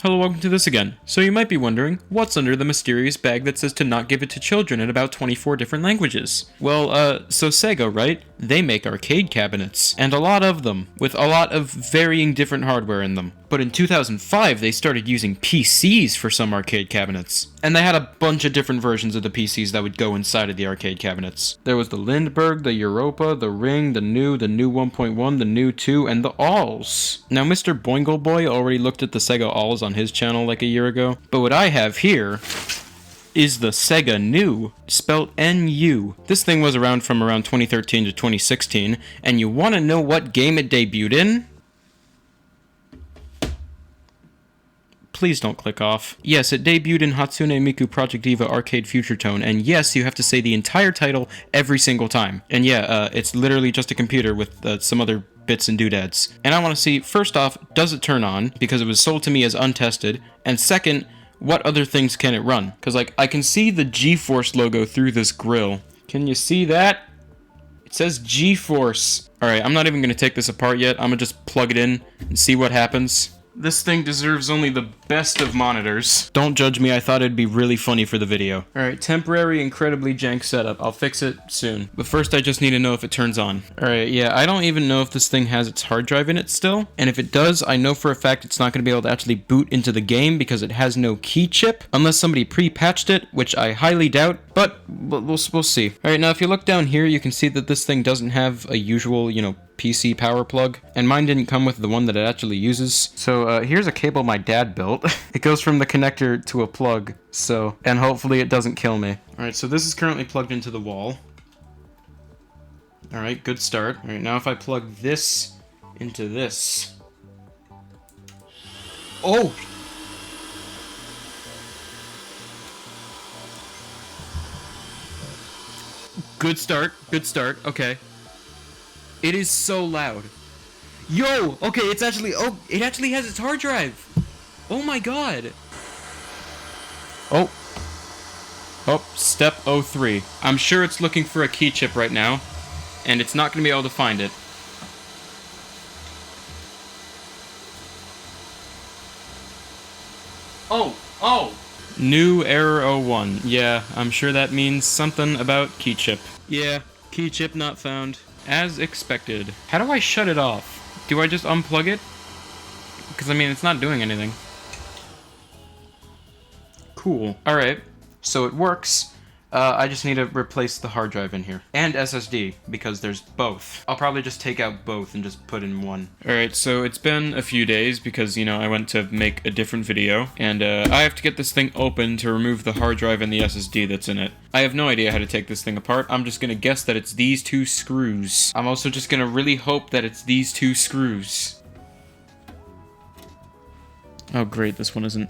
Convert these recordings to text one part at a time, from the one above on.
Hello, welcome to this again. So you might be wondering, what's under the mysterious bag that says to not give it to children in about 24 different languages? Well, so Sega, right? They make arcade cabinets, and a lot of them, with a lot of varying different hardware in them. But in 2005, they started using PCs for some arcade cabinets. And they had a bunch of different versions of the PCs that would go inside of the arcade cabinets. There was the Lindbergh, the Europa, the Ring, the new 1.1, the new 2, and the Alls. Now, Mr. Boingle Boy already looked at the Sega Alls on his channel like a year ago, but what I have here is the Sega New, spelled N-U. This thing was around from around 2013 to 2016, and you want to know what game it debuted in? Please don't click off. Yes, it debuted in Hatsune Miku Project Diva Arcade Future Tone, and yes, you have to say the entire title every single time. And yeah, it's literally just a computer with some other bits and doodads. And I want to see, first off, does it turn on? Because it was sold to me as untested. And second, what other things can it run? Because, like, I can see the GeForce logo through this grill. Can you see that? It says GeForce. Alright, I'm not even going to take this apart yet. I'm going to just plug it in and see what happens. This thing deserves only the best of monitors. Don't judge me, I thought it'd be really funny for the video. Alright, temporary, incredibly jank setup. I'll fix it soon. But first I just need to know if it turns on. Alright, yeah, I don't even know if this thing has its hard drive in it still. And if it does, I know for a fact it's not going to be able to actually boot into the game because it has no key chip. Unless somebody pre-patched it, which I highly doubt. But we'll see. Alright, now if you look down here, you can see that this thing doesn't have a usual, PC power plug, and mine didn't come with the one that it actually uses. So here's a cable my dad built. It goes from the connector to a plug, and hopefully it doesn't kill me. Alright, so this is currently plugged into the wall. Alright, good start. Alright, now if I plug this into this. Oh! Good start, okay. It is so loud. Yo! Okay, it actually has its hard drive! Oh my god! Oh, step 03. I'm sure it's looking for a key chip right now, and it's not gonna be able to find it. Oh! New error 01. Yeah, I'm sure that means something about key chip. Yeah, key chip not found. As expected. How do I shut it off? Do I just unplug it? Because, I mean, it's not doing anything. Cool. Alright, so it works. I just need to replace the hard drive in here. And SSD, because there's both. I'll probably just take out both and just put in one. Alright, so it's been a few days because, I went to make a different video. And I have to get this thing open to remove the hard drive and the SSD that's in it. I have no idea how to take this thing apart. I'm just gonna guess that it's these two screws. I'm also just gonna really hope that it's these two screws. Oh great, this one isn't.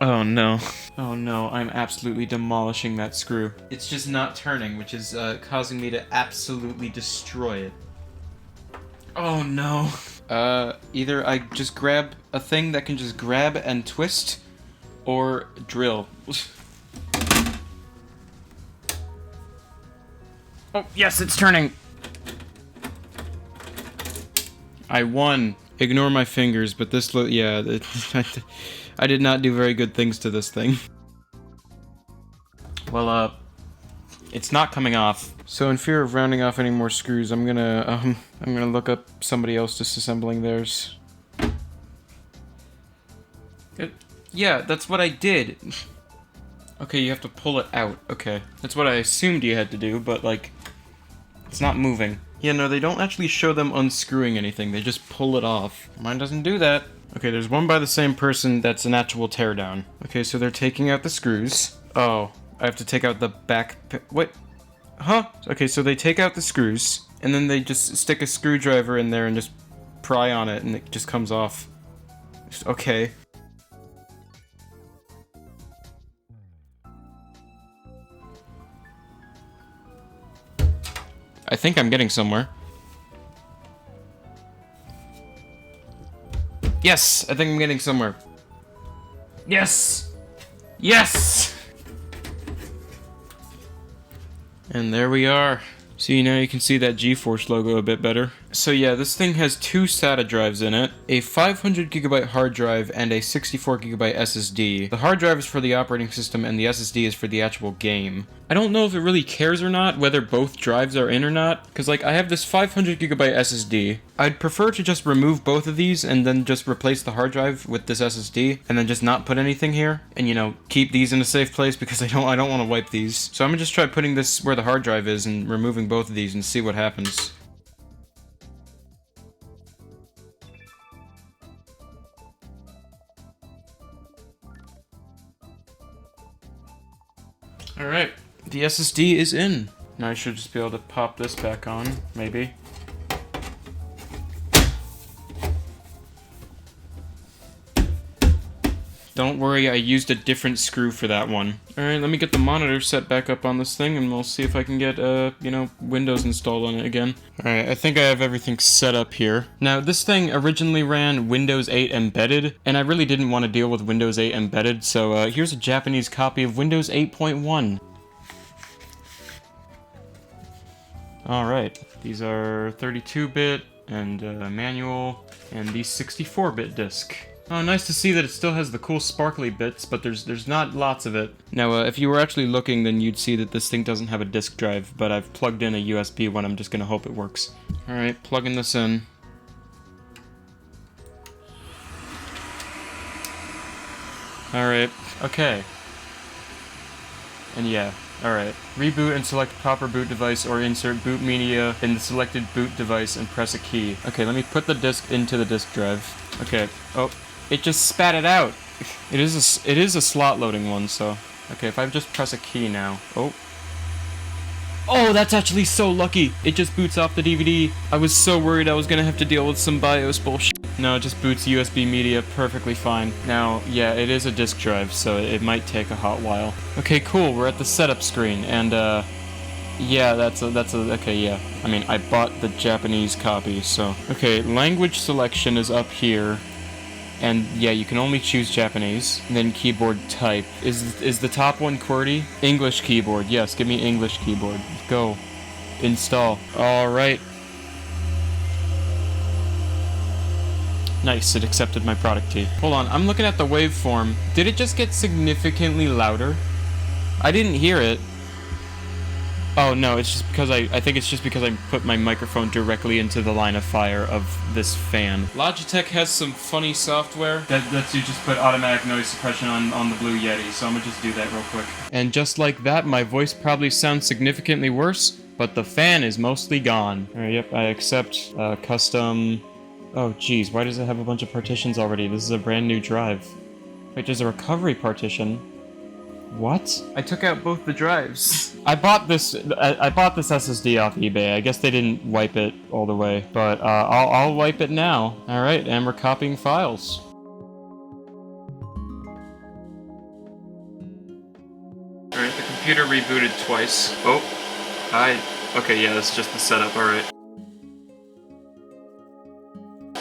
Oh no. Oh no, I'm absolutely demolishing that screw. It's just not turning, which is causing me to absolutely destroy it. Oh no. Either I just grab a thing that can just grab and twist, or drill. Oh, yes, it's turning! I won. Ignore my fingers, but this I did not do very good things to this thing. Well, it's not coming off. So in fear of rounding off any more screws, I'm gonna look up somebody else disassembling theirs. Yeah, that's what I did. Okay, you have to pull it out. Okay. That's what I assumed you had to do, but, it's not moving. Yeah, no, they don't actually show them unscrewing anything. They just pull it off. Mine doesn't do that. Okay, there's one by the same person that's an actual teardown. Okay, so they're taking out the screws. Oh, I have to take out the back... What? Huh? Okay, so they take out the screws, and then they just stick a screwdriver in there and just pry on it, and it just comes off. Okay. I think I'm getting somewhere. Yes! I think I'm getting somewhere. Yes! Yes! And there we are. See, now you can see that GeForce logo a bit better. So yeah, this thing has two SATA drives in it, a 500GB hard drive and a 64GB SSD. The hard drive is for the operating system and the SSD is for the actual game. I don't know if it really cares or not whether both drives are in or not, because like I have this 500GB SSD. I'd prefer to just remove both of these and then just replace the hard drive with this SSD and then just not put anything here and, you know, keep these in a safe place because I don't want to wipe these. So I'm gonna just try putting this where the hard drive is and removing both of these and see what happens. Alright, the SSD is in. Now I should just be able to pop this back on, maybe. Don't worry, I used a different screw for that one. Alright, let me get the monitor set back up on this thing and we'll see if I can get, you know, Windows installed on it again. Alright, I think I have everything set up here. Now, this thing originally ran Windows 8 Embedded, and I really didn't want to deal with Windows 8 Embedded, so here's a Japanese copy of Windows 8.1. Alright, these are 32-bit and manual, and the 64-bit disc. Oh, nice to see that it still has the cool sparkly bits, but there's not lots of it. Now, if you were actually looking, then you'd see that this thing doesn't have a disk drive, but I've plugged in a USB one. I'm just gonna hope it works. Alright, plugging this in. Alright, okay. And yeah, alright. Reboot and select proper boot device or insert boot media in the selected boot device and press a key. Okay, let me put the disk into the disk drive. Okay, oh. It just spat it out. It is a slot loading one, so. Okay, if I just press a key now. Oh. Oh, that's actually so lucky. It just boots off the DVD. I was so worried I was gonna have to deal with some BIOS bullshit. No, it just boots USB media perfectly fine. Now, yeah, it is a disk drive, so it might take a hot while. Okay, cool. We're at the setup screen, and yeah, okay, yeah. I mean, I bought the Japanese copy, so. Okay, language selection is up here. And yeah, you can only choose Japanese. And then keyboard type. Is the top one QWERTY? English keyboard. Yes, give me English keyboard. Go. Install. Alright. Nice, it accepted my product key. Hold on, I'm looking at the waveform. Did it just get significantly louder? I didn't hear it. Oh no, it's just because I think it's just because I put my microphone directly into the line of fire of this fan. Logitech has some funny software that lets you just put automatic noise suppression on the Blue Yeti, so I'm gonna just do that real quick. And just like that, my voice probably sounds significantly worse, but the fan is mostly gone. Alright, yep, I accept custom... Oh geez, why does it have a bunch of partitions already? This is a brand new drive. Wait, there's a recovery partition. What? I took out both the drives. I bought this SSD off eBay. I guess they didn't wipe it all the way, but I'll wipe it now. All right, and we're copying files. All right, the computer rebooted twice. Oh, okay, yeah, that's just the setup. All right.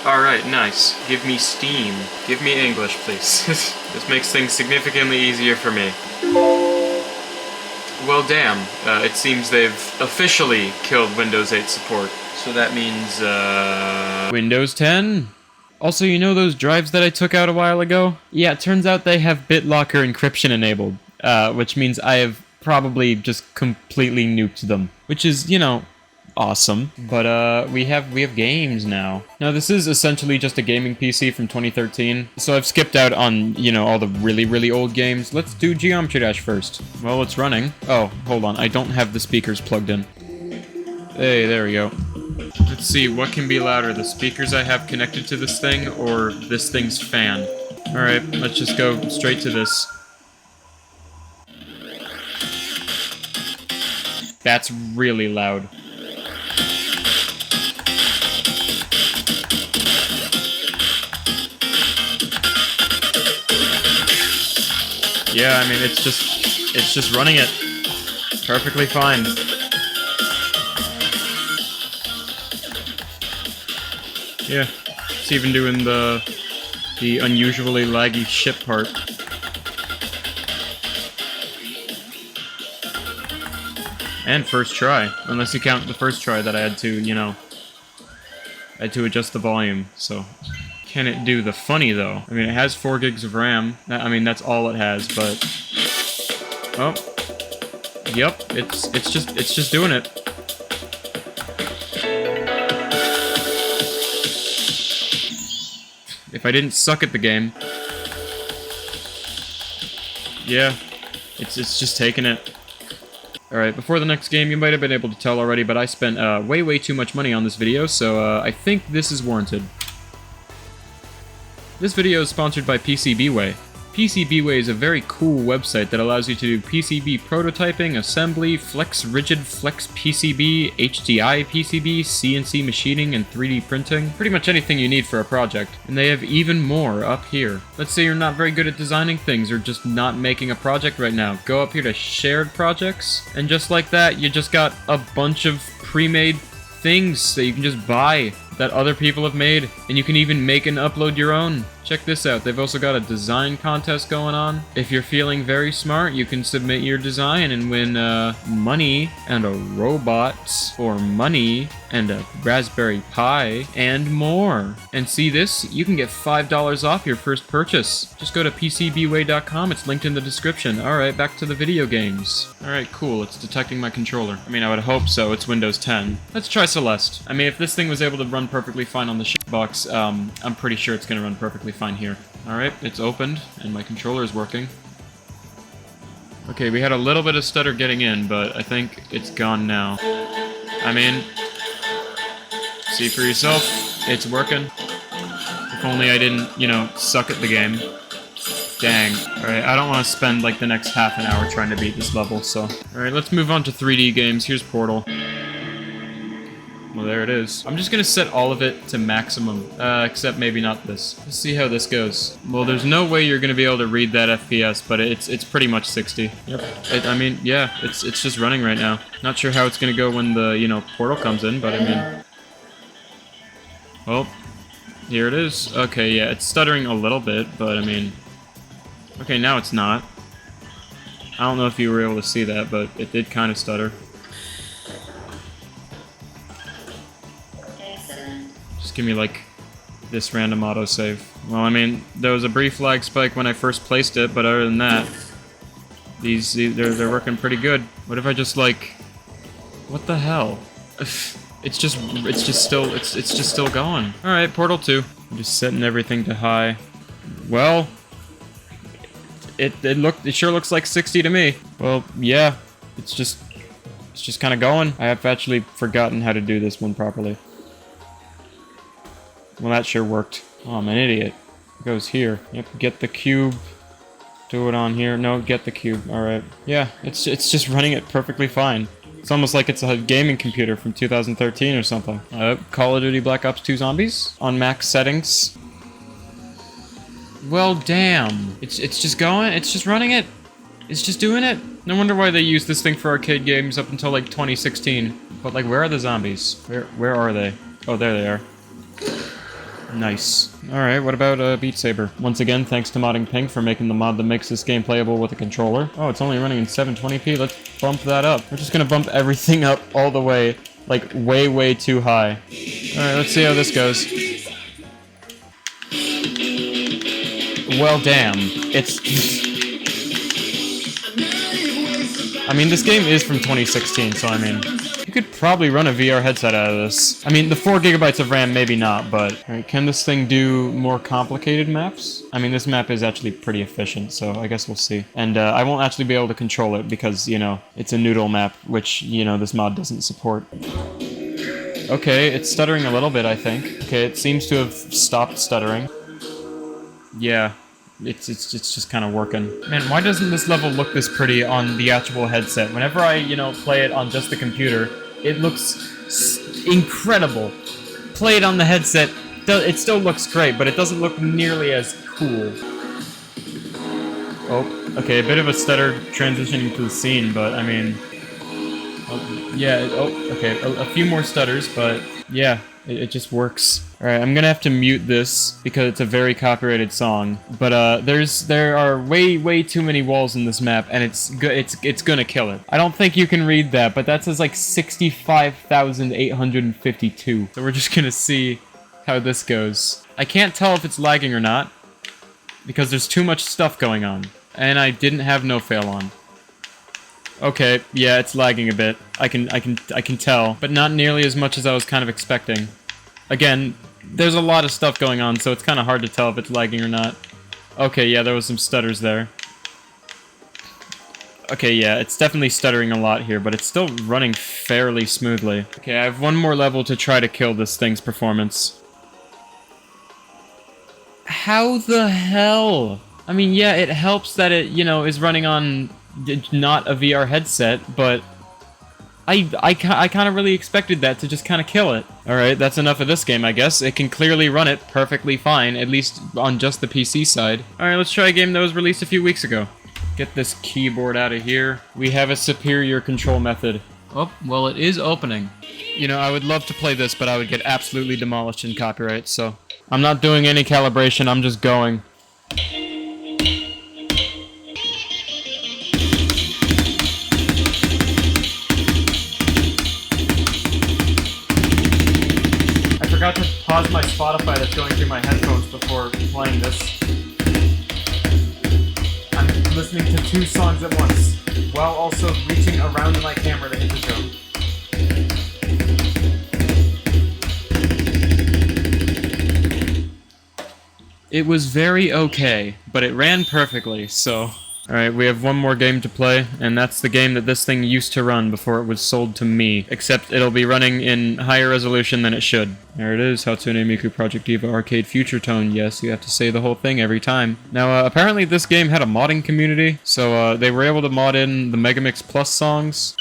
Alright, nice. Give me Steam. Give me English, please. This makes things significantly easier for me. Well, damn. It seems they've officially killed Windows 8 support. So that means, Windows 10? Also, you know those drives that I took out a while ago? Yeah, it turns out they have BitLocker encryption enabled, which means I have probably just completely nuked them. Which is, you know... awesome. But we have games now. Now this is essentially just a gaming PC from 2013, so I've skipped out on, you know, all the really old games. Let's do Geometry Dash first. Well, it's running. Oh, hold on, I don't have the speakers plugged in. Hey, there we go. Let's see, what can be louder, the speakers I have connected to this thing, or this thing's fan? Alright, let's just go straight to this. That's really loud. Yeah, I mean, it's just running it perfectly fine. Yeah, it's even doing the unusually laggy ship part. And first try, unless you count the first try that I had to, you know, I had to adjust the volume, so... Can it do the funny, though? I mean, it has 4 gigs of RAM. I mean, that's all it has, but... Oh. Yep, it's just doing it. If I didn't suck at the game... Yeah. It's just taking it. Alright, before the next game, you might have been able to tell already, but I spent way too much money on this video, so I think this is warranted. This video is sponsored by PCB Way. PCB Way is a very cool website that allows you to do PCB prototyping, assembly, flex rigid, flex PCB, HDI PCB, CNC machining, and 3D printing. Pretty much anything you need for a project. And they have even more up here. Let's say you're not very good at designing things or just not making a project right now. Go up here to shared projects, and just like that, you just got a bunch of pre-made things that you can just buy that other people have made, and you can even make and upload your own. Check this out, they've also got a design contest going on. If you're feeling very smart, you can submit your design and win money and a robot, or money and a Raspberry Pi, and more. And see this? You can get $5 off your first purchase. Just go to PCBWay.com, it's linked in the description. Alright, back to the video games. Alright, cool, it's detecting my controller. I mean, I would hope so, it's Windows 10. Let's try Celeste. I mean, if this thing was able to run perfectly fine on the shitbox, I'm pretty sure it's gonna run perfectly fine here. Alright, it's opened, and my controller is working. Okay, we had a little bit of stutter getting in, but I think it's gone now. I mean, see for yourself, it's working. If only I didn't, you know, suck at the game. Dang. Alright, I don't want to spend like the next half an hour trying to beat this level, so... Alright, let's move on to 3D games. Here's Portal. Well, there it is. I'm just gonna set all of it to maximum, except maybe not this. Let's see how this goes. Well, there's no way you're gonna be able to read that FPS, but it's pretty much 60. Yep. I mean, yeah, it's just running right now. Not sure how it's gonna go when the, you know, Portal comes in, but I mean... Well, here it is. Okay, yeah, it's stuttering a little bit, but I mean... Okay, now it's not. I don't know if you were able to see that, but it did kind of stutter. Just give me, like, this random autosave. Well, I mean, there was a brief lag spike when I first placed it, but other than that, they're working pretty good. What if I just, like... What the hell? It's just still going. Alright, Portal 2. I'm just setting everything to high. Well... It sure looks like 60 to me. Well, yeah. It's just kind of going. I have actually forgotten how to do this one properly. Well, that sure worked. Oh, I'm an idiot. It goes here. Yep, get the cube. Do it on here. No, get the cube. Alright. Yeah, it's just running it perfectly fine. It's almost like it's a gaming computer from 2013 or something. Call of Duty Black Ops 2 Zombies on max settings. Well, damn. It's just going. It's just running it. It's just doing it. No wonder why they used this thing for arcade games up until like 2016. But like, where are the zombies? Where are they? Oh, there they are. Nice. Alright, what about Beat Saber? Once again, thanks to Modding Pink for making the mod that makes this game playable with a controller. Oh, it's only running in 720p. Let's bump that up. We're just gonna bump everything up all the way, like way too high. Alright, let's see how this goes. Well, damn. I mean, this game is from 2016, so I mean... You could probably run a VR headset out of this. I mean, the 4 gigabytes of RAM, maybe not, but... Alright, can this thing do more complicated maps? I mean, this map is actually pretty efficient, so I guess we'll see. And I won't actually be able to control it because, you know, it's a noodle map, which, you know, this mod doesn't support. Okay, it's stuttering a little bit, I think. Okay, it seems to have stopped stuttering. Yeah. It's just kind of working. Man, why doesn't this level look this pretty on the actual headset? Whenever I, you know, play it on just the computer, it looks incredible. Play it on the headset, it still looks great, but it doesn't look nearly as cool. Oh, okay, a bit of a stutter transitioning to the scene, but I mean... Oh, yeah, oh, okay, a few more stutters, but yeah, it just works. Alright, I'm gonna have to mute this because it's a very copyrighted song. But there are way too many walls in this map, and it's gonna kill it. I don't think you can read that, but that says like 65,852. So we're just gonna see how this goes. I can't tell if it's lagging or not, because there's too much stuff going on. And I didn't have no fail on. Okay, yeah, it's lagging a bit. I can tell, but not nearly as much as I was kind of expecting. Again, there's a lot of stuff going on, so it's kind of hard to tell if it's lagging or not. Okay, yeah, there was some stutters there. Okay, yeah, it's definitely stuttering a lot here, but it's still running fairly smoothly. Okay, I have one more level to try to kill this thing's performance. How the hell? I mean, yeah, it helps that it, you know, is running on not a VR headset, but I kind of really expected that to just kind of kill it. Alright, that's enough of this game, I guess. It can clearly run it perfectly fine, at least on just the PC side. Alright, let's try a game that was released a few weeks ago. Get this keyboard out of here. We have a superior control method. Oh, well, it is opening. You know, I would love to play this, but I would get absolutely demolished in copyright, so I'm not doing any calibration, I'm just going. I forgot to pause my Spotify that's going through my headphones before playing this. I'm listening to 2 songs at once, while also reaching around my camera to hit the drum. It was very okay, but it ran perfectly, so... Alright, we have one more game to play, and that's the game that this thing used to run before it was sold to me. Except it'll be running in higher resolution than it should. There it is, Hatsune Miku Project Diva Arcade Future Tone. Yes, you have to say the whole thing every time. Now, apparently this game had a modding community, so they were able to mod in the Megamix Plus songs.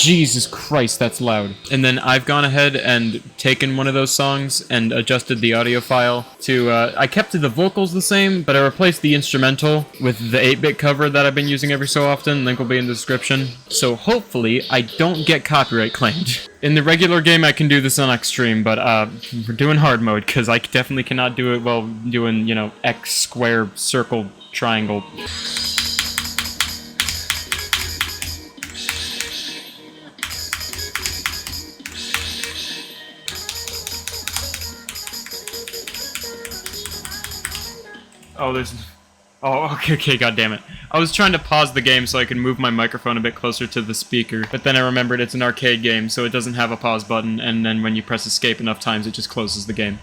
Jesus Christ, that's loud. And then I've gone ahead and taken one of those songs and adjusted the audio file to, I kept the vocals the same, but I replaced the instrumental with the 8-bit cover that I've been using every so often. Link will be in the description. So hopefully I don't get copyright claimed. In the regular game I can do this on Extreme, but we're doing hard mode, because I definitely cannot do it while doing, you know, X, square, circle, triangle. Oh, there's... Oh, okay, goddammit. I was trying to pause the game so I could move my microphone a bit closer to the speaker, but then I remembered it's an arcade game, so it doesn't have a pause button, and then when you press escape enough times, it just closes the game.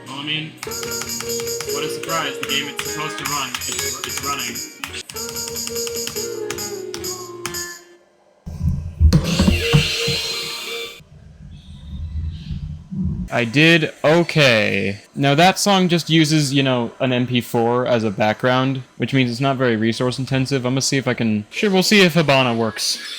Well, I mean, what a surprise, the game it's supposed to run, it's running. I did okay. Now that song just uses, you know, an MP4 as a background, which means it's not very resource intensive. I'm gonna see if I can... Sure, we'll see if Habana works.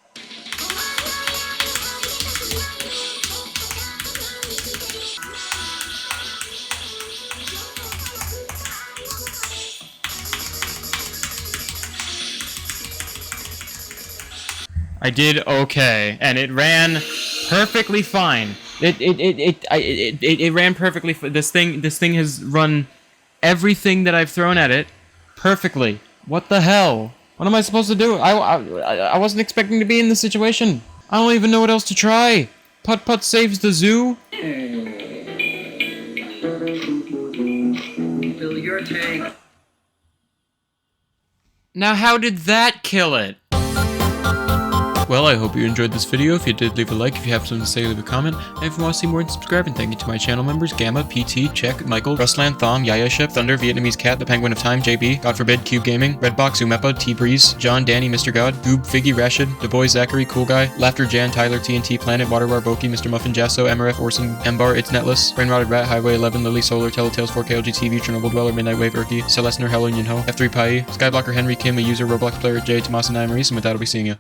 I did okay, and it ran perfectly fine. It ran perfectly. This thing has run everything that I've thrown at it perfectly. What the hell? What am I supposed to do? I wasn't expecting to be in this situation. I don't even know what else to try. Putt Putt saves the zoo. Fill your tank. Now how did that kill it? Well, I hope you enjoyed this video. If you did, leave a like. If you have something to say, leave a comment. And if you want to see more, subscribe. And thank you to my channel members, Gamma, PT, Check, Michael, Rustland, Thom, Yaya Ship, Thunder, Vietnamese Cat, The Penguin of Time, JB, God Forbid, Cube Gaming, Redbox, Umepa, T-Breeze, John, Danny, Mr. God, Goob, Figgy, Rashid, The Boy, Zachary, Cool Guy, Laughter, Jan, Tyler, TNT, Planet, Waterwar, Boki, Mr. Muffin, Jasso, MRF, Orson, Mbar, It's Netless, Brain Rotted Rat, Highway 11, Lily, Solar, Teletails, 4K, LGTV, Chernobyl Dweller, Midnight Wave, Urki, Celestner, Hello, Yunho, F3 Pai, Skyblocker, Henry, Kim, a user, Roblox player, Jay, Tomas, and I, Maurice, and with that, I'll be seeing you.